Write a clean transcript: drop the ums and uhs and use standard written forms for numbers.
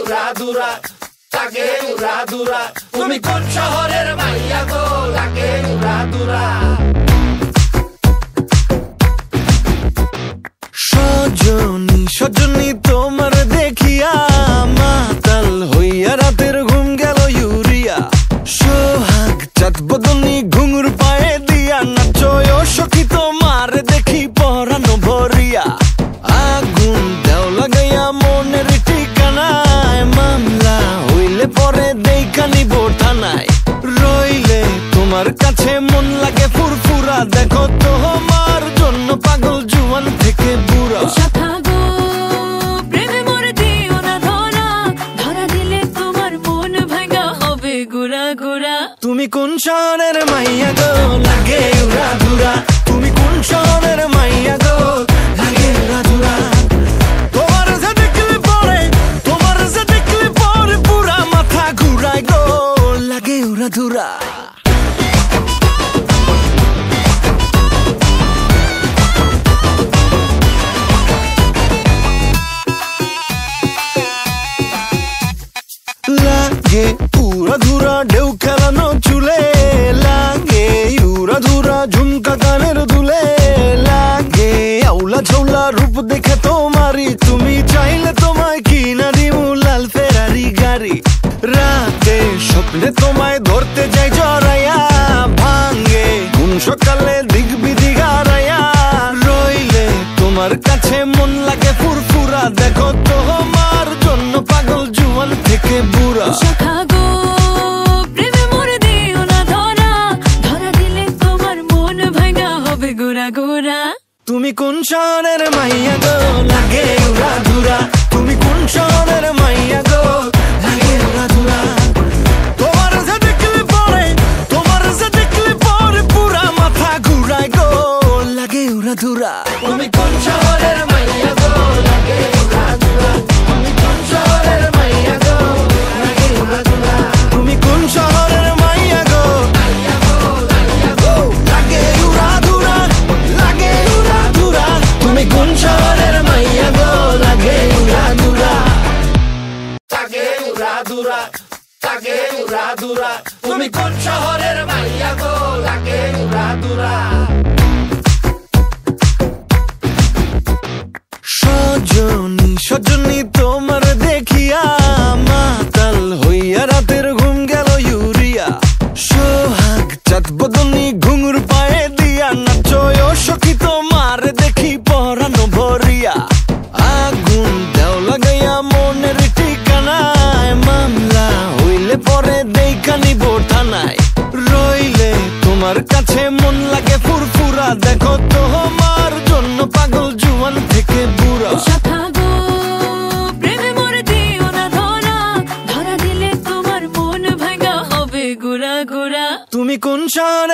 উড়াধুরা, লাগে উড়াধুরা। তুমি কোন শহরের মাইয়া গো, লাগে উড়াধুরা। সজনী সজনী তোমার দেখিয়া মাতাল হইয়া রাতের ঘুম গেল ইউরিয়া। সোহাগ চাঁদ বদনী ঘুঙুর পায়ে দিয়া নাচয় সখী তোমার দেখি পরানো ভরিয়া। আগুন দেও লাগাইয়া মনের ঠিকানায়, মামলা হইলে পরে দেখা নিব থানায়। রইলে তোমার কাছে মন লাগে ফুরফুরা, দেখো তোমার জন্য পাগল জুয়ান থেকে বুড়া। তুমি কোন শহরের মাইয়া গো, লাগে উড়াধুরা। তুমি কোন শহরের মাইয়া গো, লাগে উড়াধুরা। তোমার যে দেখলে পরে, তোমার যে দেখলে পরে পুরা মাথা ঘুরায় গো, লাগে উড়াধুরা। লাগে উড়াধুরা ঢেউ খেলানো চুলে, লাগে উড়াধুরা ঝুমকা কানের দুলে, লাগে আউলা ঝৌলা রূপ দেখে তোমারি, তুমি চাইলে তোমায় কিনা দিমু লাল ফেরারি গাড়ি। রাতে স্বপ্নে তোমায় ধরতে যাই জড়াইয়া, ভাঙ্গে ঘুম সকালে দিক বিধি গারাইয়া। রইলে তোমার কাছে মন লাগে ফুরফুরা, দেখো তোমার জন্য পাগল জুয়ান থেকে বুড়া। তুমি কোন শহরের মাইয়া গো, লাগে উড়াধুরা। তুমি কোন শহরের মাইয়া গো, লাগে উড়াধুরা। তোমার যে দেখলে পরে, তোমার যে দেখলে পরে পুরা মাথা ঘুরায় গো, লাগে উড়াধুরা। তুমি কোন শহরের মাইয়া গো, লাগে উড়াধুরা। তুমি কোন শহরের মাইয়া গো, লাগে উড়াধুরা। তুমি কোন শহরের মাইয়া গো, মাইয়া গো, মাইয়া গো, লাগে উড়াধুরা, লাগে উড়াধুরা। তুমি কোন শহরের মাইয়া গো, লাগে উড়াধুরা। লাগে উড়াধুরা, লাগে উড়াধুরা। তুমি কোন শহরের মাইয়া গো, লাগে উড়াধুরা। সজনী সজনী তোমার দেখিয়া মাতাল হইয়া রাতের ঘুম গেল ইউরিয়া। সোহাগ চাঁদ বদনী ঘুঙুর পায়ে দিয়া নাচয় সখী তোমার দেখি পরানো ভরিয়া। আগুন দেও লাগাইয়া মনের ঠিকানায়, মামলা হইলে পরে দেখা নিব থানায়। রইলে তোমার কাছে মন লাগে ফুরফুরা, দেখো তোমার জন্য পাগল জুয়ান থেকে বুড়া। তুমি কোন শহরে